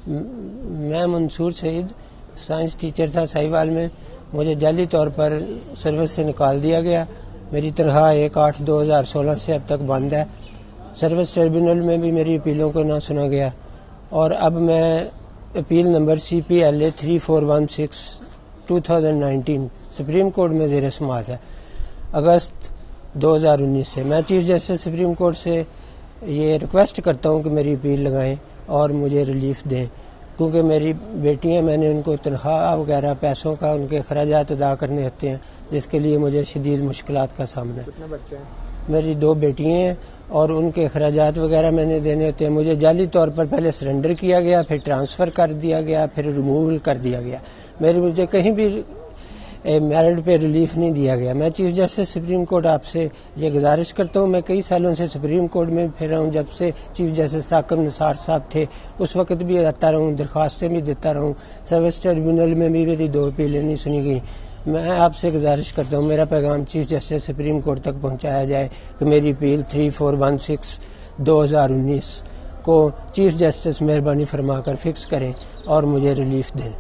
میں منصور سعید science teacher تھا ساہیوال میں. مجھے جعلی طور پر سروس سے نکال دیا گیا. میری تنخواہ 1/8/2016 سے اب تک بند ہے. سروس ٹربیونل میں بھی میری اپیلوں کو نہ سنا گیا اور اب میں appeal number CPLA 3416 2019 supreme court میں زیر سماعت ہے. اگست 2019 سے میں چیف جسٹس سپریم کورٹ سے یہ ریکویسٹ کرتا ہوں کہ میری اپیل لگائیں اور مجھے ریلیف دیں، کیونکہ میری بیٹی ہیں، میں نے ان کو تنخواہ وغیرہ پیسوں کا ان کے اخراجات ادا کرنے ہوتے ہیں، جس کے لیے مجھے شدید مشکلات کا سامنا ہے. کتنے بچے ہیں؟ میری 2 بیٹیاں ہیں اور ان کے اخراجات وغیرہ میں نے دینے ہوتے ہیں. مجھے جعلی طور پر پہلے سرنڈر کیا گیا، پھر ٹرانسفر کر دیا گیا، پھر ریموول کر دیا گیا. مجھے کہیں بھی میرٹ پہ ریلیف نہیں دیا گیا. میں چیف جسٹس سپریم کورٹ آپ سے یہ گزارش کرتا ہوں، میں کئی سالوں سے سپریم کورٹ میں پھر رہا ہوں. جب سے چیف جسٹس ثاقب نثار صاحب تھے اس وقت بھی آتا رہا ہوں، درخواستیں بھی دیتا رہا ہوں. سروس ٹربیونل میں بھی میری 2 اپیلیں نہیں سنی گئیں. میں آپ سے گزارش کرتا ہوں میرا پیغام چیف جسٹس سپریم کورٹ تک پہنچایا جائے کہ میری اپیل 3416 2019 کو چیف جسٹس مہربانی فرما کر فکس کریں اور مجھے ریلیف دیں.